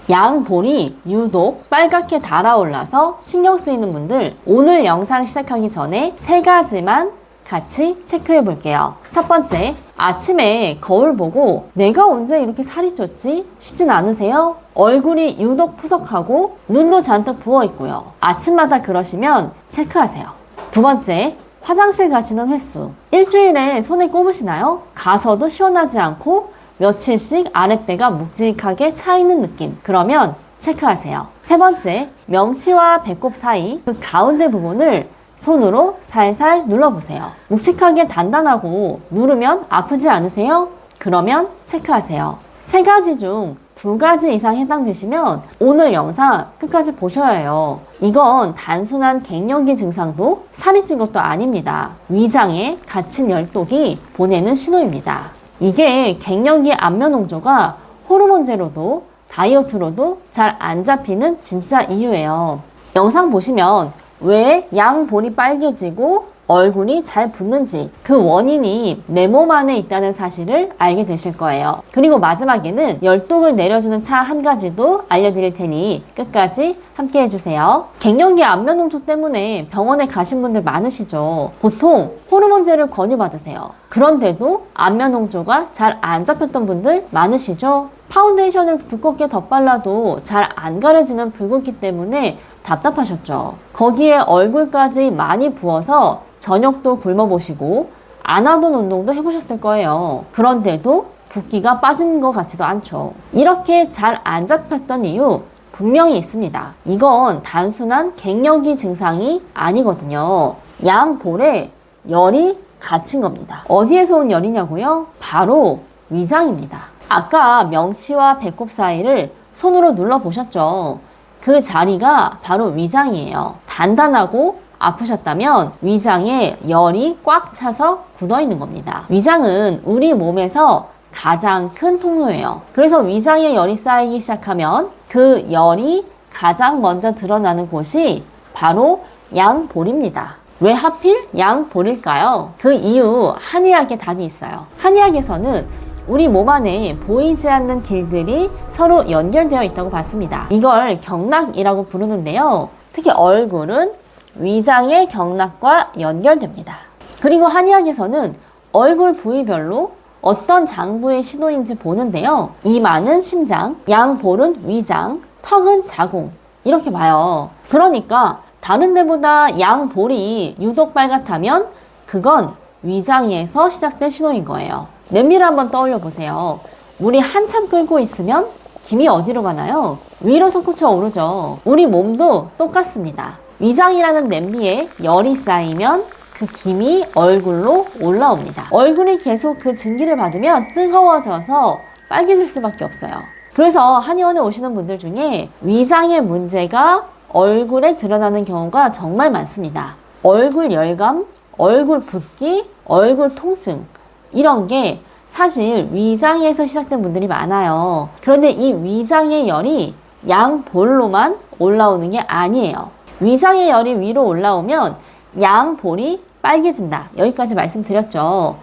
양볼이 유독 빨갛게 달아올라서 신경 쓰이는 분들, 오늘 영상 시작하기 전에 3가지만 같이 체크해 볼게요. 첫 번째, 아침에 거울 보고 내가 언제 이렇게 살이 쪘지? 싶진 않으세요? 얼굴이 유독 푸석하고 눈도 잔뜩 부어 있고요. 아침마다 그러시면 체크하세요. 두 번째, 화장실 가시는 횟수. 일주일에 손에 꼽으시나요? 가서도 시원하지 않고 며칠씩 아랫배가 묵직하게 차 있는 느낌. 그러면 체크하세요. 세 번째, 명치와 배꼽 사이 그 가운데 부분을 손으로 살살 눌러보세요. 묵직하게 단단하고 누르면 아프지 않으세요? 그러면 체크하세요. 3가지 중 2가지 이상 해당되시면 오늘 영상 끝까지 보셔야 해요. 이건 단순한 갱년기 증상도 살이 찐 것도 아닙니다. 위장에 갇힌 열독이 보내는 신호입니다. 이게 갱년기 안면홍조가 호르몬제로도 다이어트로도 잘 안 잡히는 진짜 이유예요. 영상 보시면 왜 양볼이 빨개지고 얼굴이 잘 붓는지 그 원인이 내 몸 안에 있다는 사실을 알게 되실 거예요. 그리고 마지막에는 열독을 내려주는 차 한 가지도 알려드릴 테니 끝까지 함께 해주세요. 갱년기 안면홍조 때문에 병원에 가신 분들 많으시죠. 보통 호르몬제를 권유받으세요. 그런데도 안면홍조가 잘 안 잡혔던 분들 많으시죠. 파운데이션을 두껍게 덧발라도 잘 안 가려지는 붉은기 때문에 답답하셨죠. 거기에 얼굴까지 많이 부어서 저녁도 굶어보시고 안 하던 운동도 해보셨을 거예요. 그런데도 붓기가 빠진 것 같지도 않죠. 이렇게 잘 안 잡혔던 이유 분명히 있습니다. 이건 단순한 갱년기 증상이 아니거든요. 양볼에 열이 갇힌 겁니다. 어디에서 온 열이냐고요? 바로 위장입니다. 아까 명치와 배꼽 사이를 손으로 눌러보셨죠? 그 자리가 바로 위장이에요. 단단하고 아프셨다면 위장에 열이 꽉 차서 굳어 있는 겁니다. 위장은 우리 몸에서 가장 큰 통로예요. 그래서 위장에 열이 쌓이기 시작하면 그 열이 가장 먼저 드러나는 곳이 바로 양볼입니다. 왜 하필 양볼일까요? 그 이유 한의학에 답이 있어요. 한의학에서는 우리 몸 안에 보이지 않는 길들이 서로 연결되어 있다고 봤습니다. 이걸 경락이라고 부르는데요. 특히 얼굴은 위장의 경락과 연결됩니다. 그리고 한의학에서는 얼굴 부위별로 어떤 장부의 신호인지 보는데요. 이마는 심장, 양볼은 위장, 턱은 자궁 이렇게 봐요. 그러니까 다른 데보다 양볼이 유독 빨갛다면 그건 위장에서 시작된 신호인 거예요. 냄비를 한번 떠올려 보세요. 물이 한참 끓고 있으면 김이 어디로 가나요? 위로 솟구쳐 오르죠. 우리 몸도 똑같습니다. 위장이라는 냄비에 열이 쌓이면 그 김이 얼굴로 올라옵니다. 얼굴이 계속 그 증기를 받으면 뜨거워져서 빨개질 수밖에 없어요. 그래서 한의원에 오시는 분들 중에 위장의 문제가 얼굴에 드러나는 경우가 정말 많습니다. 얼굴 열감, 얼굴 붓기, 얼굴 통증 이런 게 사실 위장에서 시작된 분들이 많아요. 그런데 이 위장의 열이 양볼로만 올라오는 게 아니에요. 위장의 열이 위로 올라오면 양볼이 빨개진다. 여기까지 말씀드렸죠.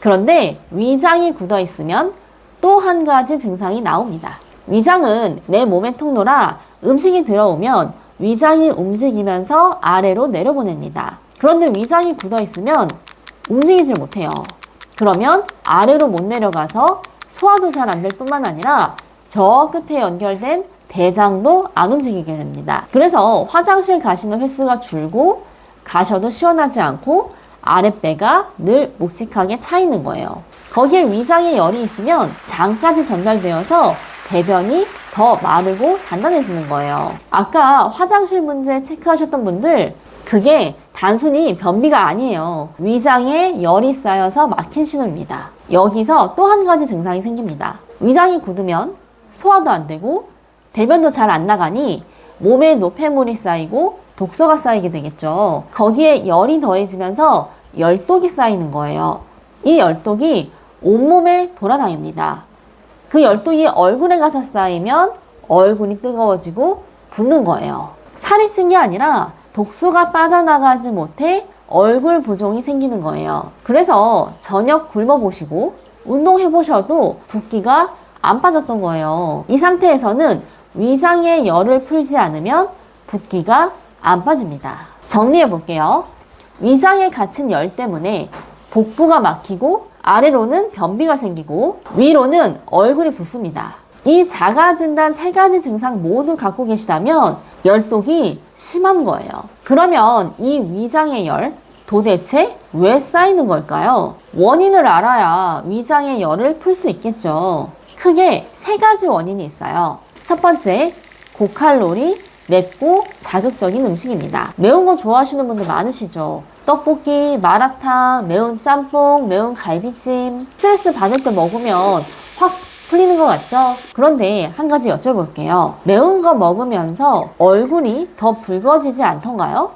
그런데 위장이 굳어 있으면 또 한 가지 증상이 나옵니다. 위장은 내 몸의 통로라 음식이 들어오면 위장이 움직이면서 아래로 내려보냅니다. 그런데 위장이 굳어 있으면 움직이질 못해요. 그러면 아래로 못 내려가서 소화도 잘 안 될 뿐만 아니라 저 끝에 연결된 대장도 안 움직이게 됩니다. 그래서 화장실 가시는 횟수가 줄고 가셔도 시원하지 않고 아랫배가 늘 묵직하게 차 있는 거예요. 거기에 위장에 열이 있으면 장까지 전달되어서 대변이 더 마르고 단단해지는 거예요. 아까 화장실 문제 체크하셨던 분들 그게 단순히 변비가 아니에요. 위장에 열이 쌓여서 막힌 신호입니다. 여기서 또 한 가지 증상이 생깁니다. 위장이 굳으면 소화도 안 되고 대변도 잘 안 나가니 몸에 노폐물이 쌓이고 독소가 쌓이게 되겠죠. 거기에 열이 더해지면서 열독이 쌓이는 거예요. 이 열독이 온몸에 돌아다닙니다. 그 열독이 얼굴에 가서 쌓이면 얼굴이 뜨거워지고 붓는 거예요. 살이 찐 게 아니라 독소가 빠져나가지 못해 얼굴 부종이 생기는 거예요. 그래서 저녁 굶어보시고 운동해보셔도 붓기가 안 빠졌던 거예요. 이 상태에서는 위장의 열을 풀지 않으면 붓기가 안 빠집니다. 정리해 볼게요. 위장에 갇힌 열 때문에 복부가 막히고 아래로는 변비가 생기고 위로는 얼굴이 붓습니다. 이 자가진단 3가지 증상 모두 갖고 계시다면 열독이 심한 거예요. 그러면 이 위장의 열 도대체 왜 쌓이는 걸까요? 원인을 알아야 위장의 열을 풀 수 있겠죠. 크게 3가지 원인이 있어요. 첫 번째, 고칼로리, 맵고 자극적인 음식입니다. 매운 거 좋아하시는 분들 많으시죠? 떡볶이, 마라탕, 매운 짬뽕, 매운 갈비찜. 스트레스 받을 때 먹으면 확 풀리는 것 같죠? 그런데 한 가지 여쭤볼게요. 매운 거 먹으면서 얼굴이 더 붉어지지 않던가요?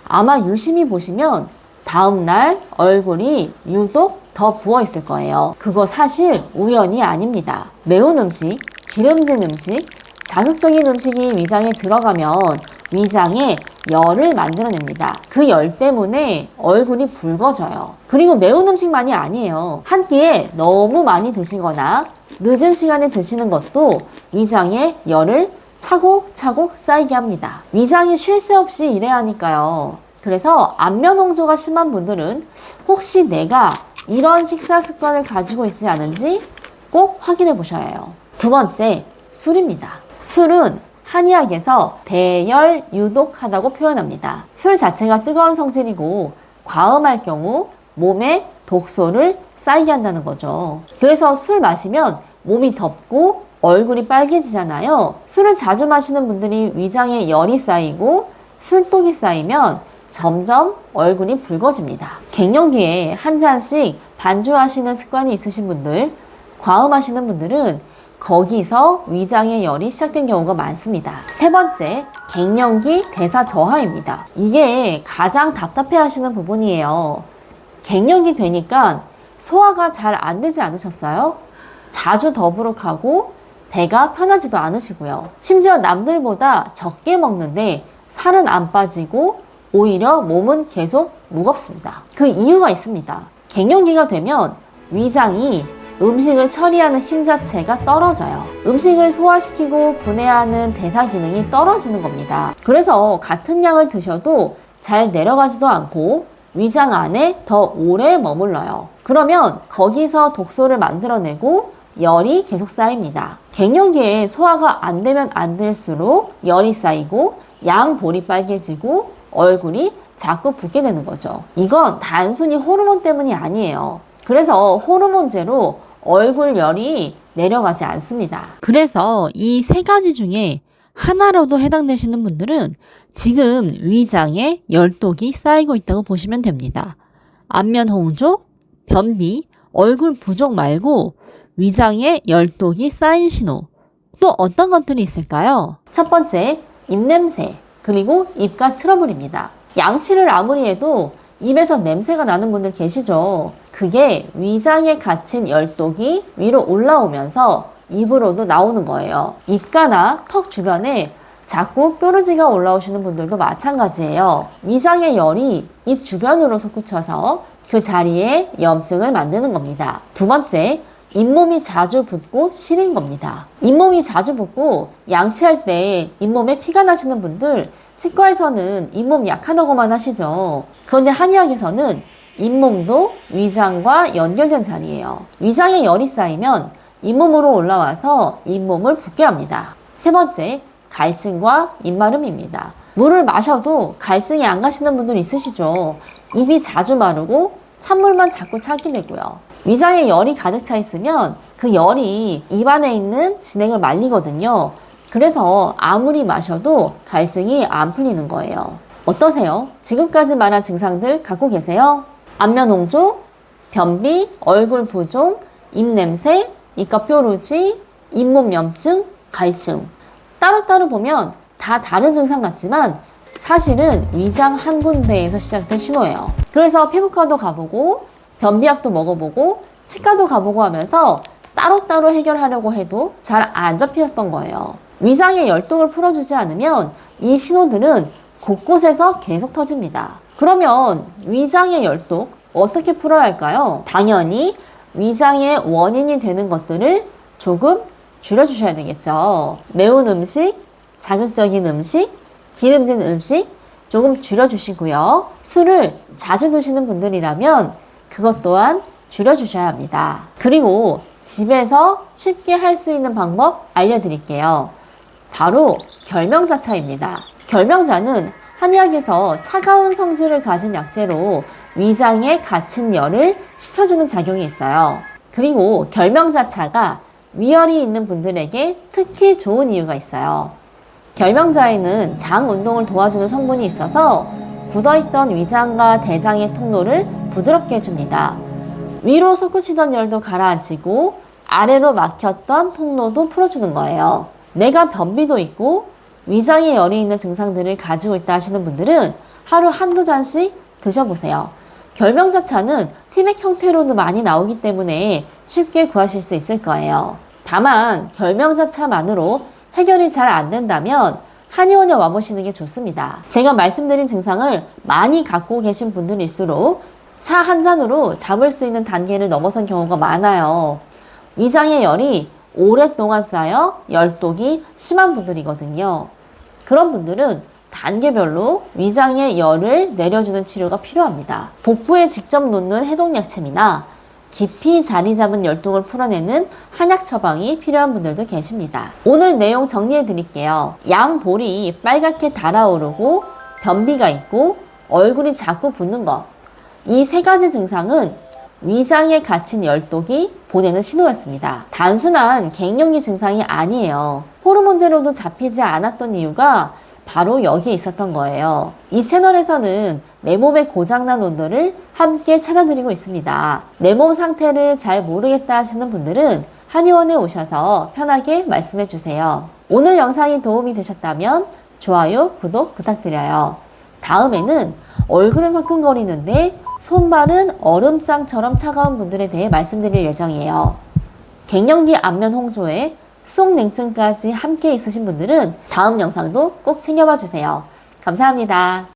아마 유심히 보시면 다음날 얼굴이 유독 더 부어 있을 거예요. 그거 사실 우연이 아닙니다. 매운 음식, 기름진 음식, 자극적인 음식이 위장에 들어가면 위장에 열을 만들어냅니다. 그 열 때문에 얼굴이 붉어져요. 그리고 매운 음식만이 아니에요. 한 끼에 너무 많이 드시거나 늦은 시간에 드시는 것도 위장에 열을 차곡차곡 쌓이게 합니다. 위장이 쉴 새 없이 일해야 하니까요. 그래서 안면 홍조가 심한 분들은 혹시 내가 이런 식사 습관을 가지고 있지 않은지 꼭 확인해 보셔야 해요. 두 번째, 술입니다. 술은 한의학에서 대열 유독하다고 표현합니다. 술 자체가 뜨거운 성질이고 과음할 경우 몸에 독소를 쌓이게 한다는 거죠. 그래서 술 마시면 몸이 덥고 얼굴이 빨개지잖아요. 술을 자주 마시는 분들이 위장에 열이 쌓이고 술독이 쌓이면 점점 얼굴이 붉어집니다. 갱년기에 한 잔씩 반주하시는 습관이 있으신 분들, 과음하시는 분들은 거기서 위장의 열이 시작된 경우가 많습니다. 세 번째, 갱년기 대사 저하입니다. 이게 가장 답답해 하시는 부분이에요. 갱년기 되니까 소화가 잘 안 되지 않으셨어요? 자주 더부룩하고 배가 편하지도 않으시고요. 심지어 남들보다 적게 먹는데 살은 안 빠지고 오히려 몸은 계속 무겁습니다. 그 이유가 있습니다. 갱년기가 되면 위장이 음식을 처리하는 힘 자체가 떨어져요. 음식을 소화시키고 분해하는 대사 기능이 떨어지는 겁니다. 그래서 같은 양을 드셔도 잘 내려가지도 않고 위장 안에 더 오래 머물러요. 그러면 거기서 독소를 만들어내고 열이 계속 쌓입니다. 갱년기에 소화가 안 되면 안 될수록 열이 쌓이고 양볼이 빨개지고 얼굴이 자꾸 붓게 되는 거죠. 이건 단순히 호르몬 때문이 아니에요. 그래서 호르몬제로 얼굴 열이 내려가지 않습니다. 그래서 이 3가지 중에 하나라도 해당되시는 분들은 지금 위장에 열독이 쌓이고 있다고 보시면 됩니다. 안면 홍조, 변비, 얼굴 부종 말고 위장에 열독이 쌓인 신호. 또 어떤 것들이 있을까요? 첫 번째, 입냄새, 그리고 입가 트러블입니다. 양치를 아무리 해도 입에서 냄새가 나는 분들 계시죠? 그게 위장에 갇힌 열독이 위로 올라오면서 입으로도 나오는 거예요. 입가나 턱 주변에 자꾸 뾰루지가 올라오시는 분들도 마찬가지예요. 위장의 열이 입 주변으로 솟구쳐서 그 자리에 염증을 만드는 겁니다. 두 번째, 잇몸이 자주 붓고 시린 겁니다. 잇몸이 자주 붓고 양치할 때 잇몸에 피가 나시는 분들 치과에서는 잇몸 약하다고만 하시죠. 그런데 한의학에서는 잇몸도 위장과 연결된 자리예요. 위장에 열이 쌓이면 잇몸으로 올라와서 잇몸을 붓게 합니다. 세 번째, 갈증과 입마름입니다. 물을 마셔도 갈증이 안 가시는 분들 있으시죠. 입이 자주 마르고 찬물만 자꾸 찾게 되고요. 위장에 열이 가득 차 있으면 그 열이 입안에 있는 진액을 말리거든요. 그래서 아무리 마셔도 갈증이 안 풀리는 거예요. 어떠세요? 지금까지 말한 증상들 갖고 계세요? 안면 홍조, 변비, 얼굴 부종, 입냄새, 입가 뾰루지, 잇몸 염증, 갈증. 따로따로 보면 다 다른 증상 같지만 사실은 위장 한 군데에서 시작된 신호예요. 그래서 피부과도 가보고 변비약도 먹어보고 치과도 가보고 하면서 따로따로 해결하려고 해도 잘 안 잡히었던 거예요. 위장의 열독을 풀어주지 않으면 이 신호들은 곳곳에서 계속 터집니다. 그러면 위장의 열독 어떻게 풀어야 할까요? 당연히 위장의 원인이 되는 것들을 조금 줄여주셔야 되겠죠. 매운 음식, 자극적인 음식, 기름진 음식 조금 줄여주시고요. 술을 자주 드시는 분들이라면 그것 또한 줄여주셔야 합니다. 그리고 집에서 쉽게 할 수 있는 방법 알려드릴게요. 바로 결명자차입니다. 결명자는 한의학에서 차가운 성질을 가진 약재로 위장에 갇힌 열을 식혀주는 작용이 있어요. 그리고 결명자차가 위열이 있는 분들에게 특히 좋은 이유가 있어요. 결명자에는 장 운동을 도와주는 성분이 있어서 굳어있던 위장과 대장의 통로를 부드럽게 해줍니다. 위로 솟구치던 열도 가라앉히고 아래로 막혔던 통로도 풀어주는 거예요. 내가 변비도 있고 위장에 열이 있는 증상들을 가지고 있다 하시는 분들은 하루 한두 잔씩 드셔보세요. 결명자차는 티백 형태로도 많이 나오기 때문에 쉽게 구하실 수 있을 거예요. 다만 결명자차만으로 해결이 잘 안 된다면 한의원에 와보시는 게 좋습니다. 제가 말씀드린 증상을 많이 갖고 계신 분들일수록 차 한 잔으로 잡을 수 있는 단계를 넘어선 경우가 많아요. 위장의 열이 오랫동안 쌓여 열독이 심한 분들이거든요. 그런 분들은 단계별로 위장의 열을 내려주는 치료가 필요합니다. 복부에 직접 놓는 해독약침이나 깊이 자리 잡은 열독을 풀어내는 한약 처방이 필요한 분들도 계십니다. 오늘 내용 정리해 드릴게요. 양볼이 빨갛게 달아오르고 변비가 있고 얼굴이 자꾸 붓는 것. 이 세 가지 증상은 위장에 갇힌 열독이 보내는 신호였습니다. 단순한 갱년기 증상이 아니에요. 호르몬제로도 잡히지 않았던 이유가 바로 여기에 있었던 거예요. 이 채널에서는 내 몸의 고장난 온도를 함께 찾아드리고 있습니다. 내 몸 상태를 잘 모르겠다 하시는 분들은 한의원에 오셔서 편하게 말씀해 주세요. 오늘 영상이 도움이 되셨다면 좋아요, 구독 부탁드려요. 다음에는 얼굴은 화끈거리는데 손발은 얼음장처럼 차가운 분들에 대해 말씀드릴 예정이에요. 갱년기 안면 홍조에 수족 냉증까지 함께 있으신 분들은 다음 영상도 꼭 챙겨봐 주세요. 감사합니다.